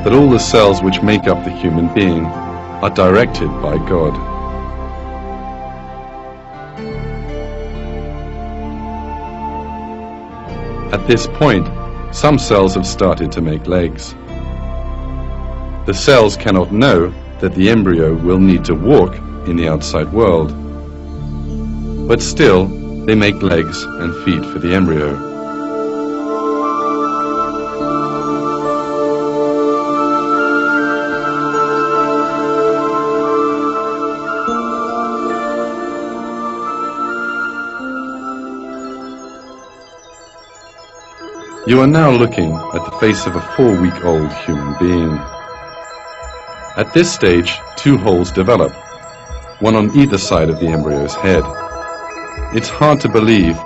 that all the cells which make up the human being are directed by God. At this point, some cells have started to make legs. The cells cannot know that the embryo will need to walk in the outside world, but still they make legs and feed for the embryo. You are now looking at the face of a 4-week-old human being. At this stage, 2 holes develop, one on either side of the embryo's head. It's hard to believe,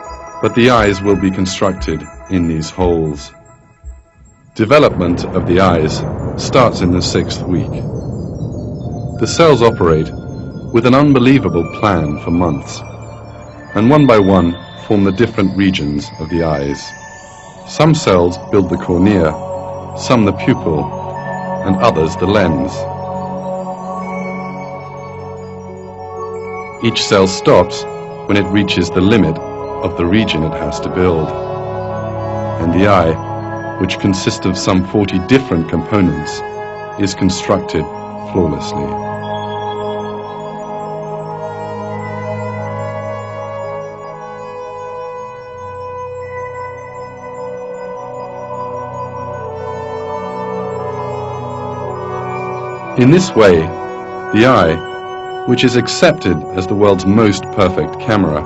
but the eyes will be constructed in these holes. Development of the eyes starts in the 6th week. The cells operate with an unbelievable plan for months, and one by one form the different regions of the eyes. Some cells build the cornea, some the pupil, and others the lens. Each cell stops when it reaches the limit of the region it has to build. And the eye, which consists of some 40 different components, is constructed flawlessly. In this way, the eye, which is accepted as the world's most perfect camera,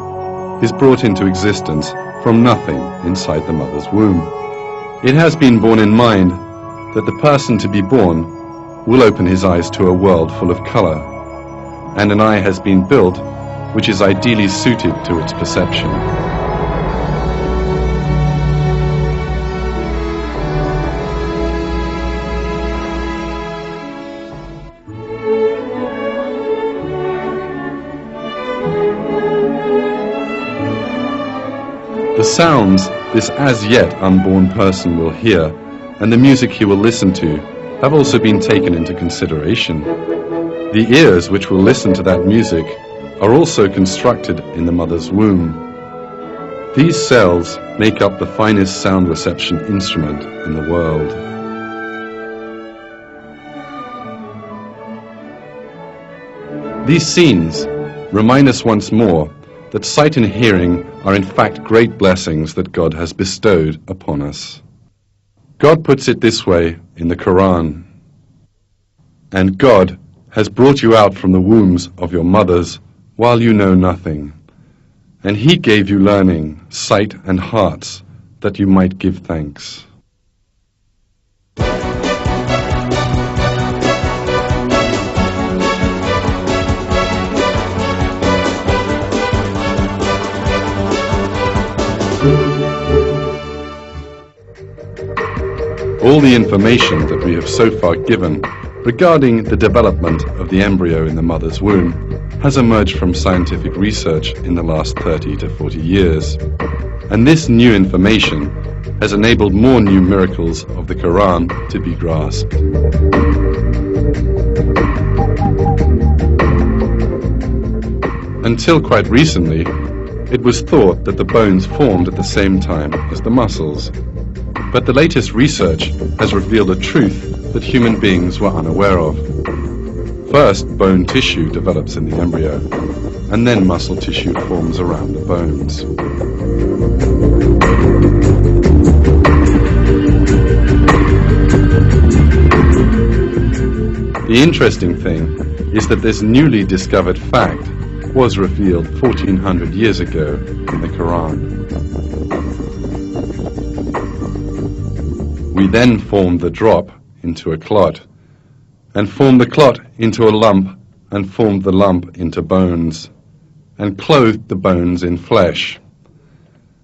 is brought into existence from nothing inside the mother's womb. It has been borne in mind that the person to be born will open his eyes to a world full of color, and an eye has been built which is ideally suited to its perception. The sounds this as yet unborn person will hear and the music he will listen to have also been taken into consideration. The ears which will listen to that music are also constructed in the mother's womb. These cells make up the finest sound reception instrument in the world. These scenes remind us once more that sight and hearing are in fact great blessings that God has bestowed upon us. God puts it this way in the Quran: "And God has brought you out from the wombs of your mothers while you know nothing, and He gave you learning, sight and hearts, that you might give thanks." All the information that we have so far given regarding the development of the embryo in the mother's womb has emerged from scientific research in the last 30 to 40 years. And this new information has enabled more new miracles of the Quran to be grasped. Until quite recently, it was thought that the bones formed at the same time as the muscles. But the latest research has revealed a truth that human beings were unaware of. First, bone tissue develops in the embryo, and then muscle tissue forms around the bones. The interesting thing is that this newly discovered fact was revealed 1400 years ago in the Quran. We then formed the drop into a clot, and formed the clot into a lump, and formed the lump into bones, and clothed the bones in flesh,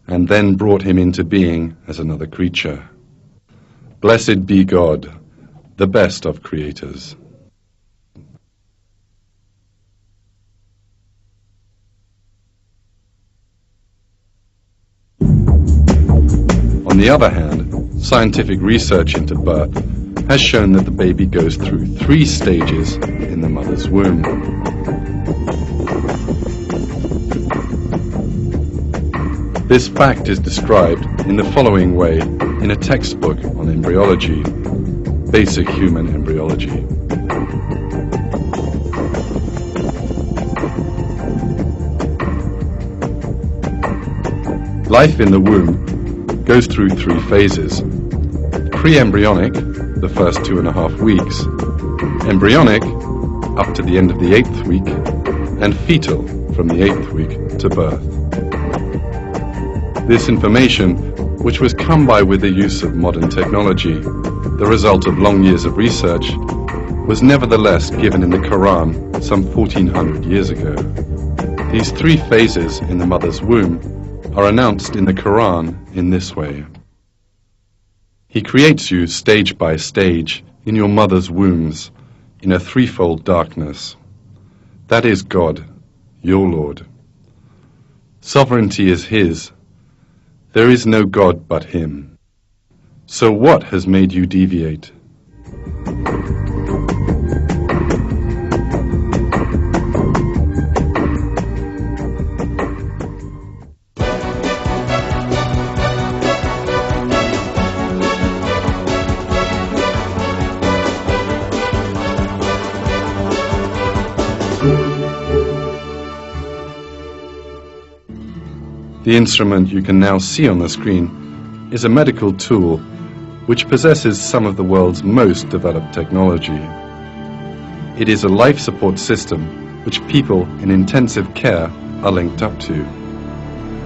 and then brought him into being as another creature. Blessed be God, the best of creators. On the other hand, scientific research into birth has shown that the baby goes through 3 stages in the mother's womb. This fact is described in the following way in a textbook on embryology, Basic Human Embryology. Life in the womb goes through 3 phases: pre-embryonic, the first 2.5 weeks, embryonic, up to the end of the 8th week, and fetal, from the 8th week to birth. This information, which was come by with the use of modern technology, the result of long years of research, was nevertheless given in the Quran some 1400 years ago. These 3 phases in the mother's womb are announced in the Quran in this way. He creates you stage by stage in your mother's wombs in a 3-fold darkness. That is God, your Lord. Sovereignty is His. There is no God but Him. So what has made you deviate? The instrument you can now see on the screen is a medical tool which possesses some of the world's most developed technology. It is a life support system which people in intensive care are linked up to.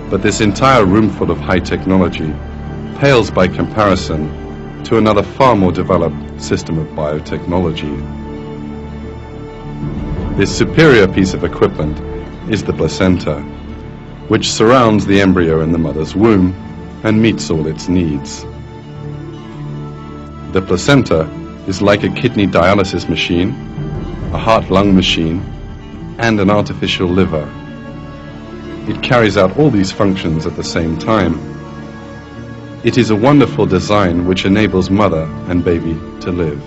But this entire room full of high technology pales by comparison to another far more developed system of biotechnology. This superior piece of equipment is the placenta, which surrounds the embryo in the mother's womb and meets all its needs. The placenta is like a kidney dialysis machine, a heart-lung machine, and an artificial liver. It carries out all these functions at the same time. It is a wonderful design which enables mother and baby to live.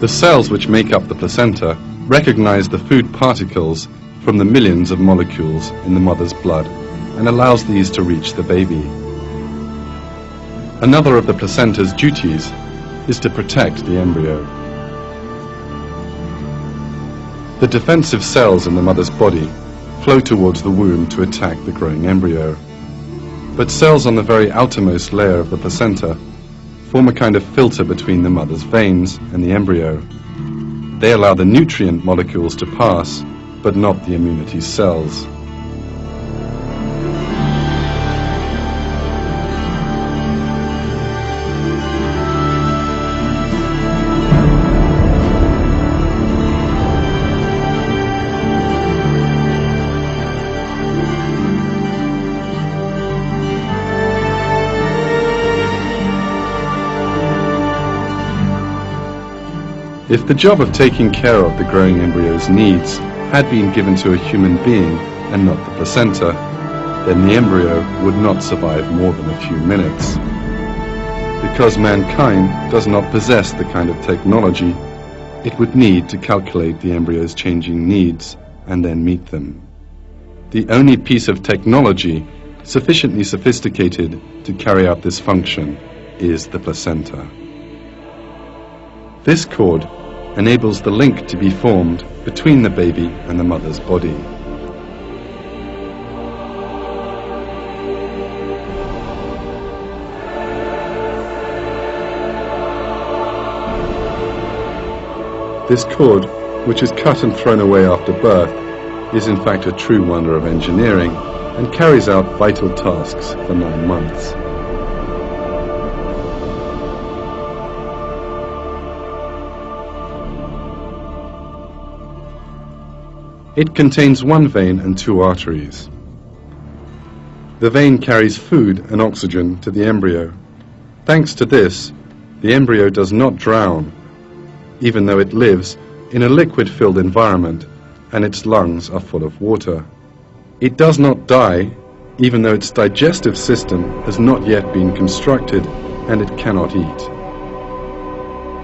The cells which make up the placenta recognize the food particles from the millions of molecules in the mother's blood and allows these to reach the baby. Another of the placenta's duties is to protect the embryo. The defensive cells in the mother's body flow towards the womb to attack the growing embryo. But cells on the very outermost layer of the placenta form a kind of filter between the mother's veins and the embryo. They allow the nutrient molecules to pass, but not the immunity cells. If the job of taking care of the growing embryo's needs had been given to a human being and not the placenta, then the embryo would not survive more than a few minutes. Because mankind does not possess the kind of technology it would need to calculate the embryo's changing needs and then meet them. The only piece of technology sufficiently sophisticated to carry out this function is the placenta. This cord enables the link to be formed between the baby and the mother's body. This cord, which is cut and thrown away after birth, is in fact a true wonder of engineering and carries out vital tasks for 9 months. It contains 1 vein and 2 arteries. The vein carries food and oxygen to the embryo. Thanks to this, the embryo does not drown, even though it lives in a liquid-filled environment and its lungs are full of water. It does not die, even though its digestive system has not yet been constructed and it cannot eat.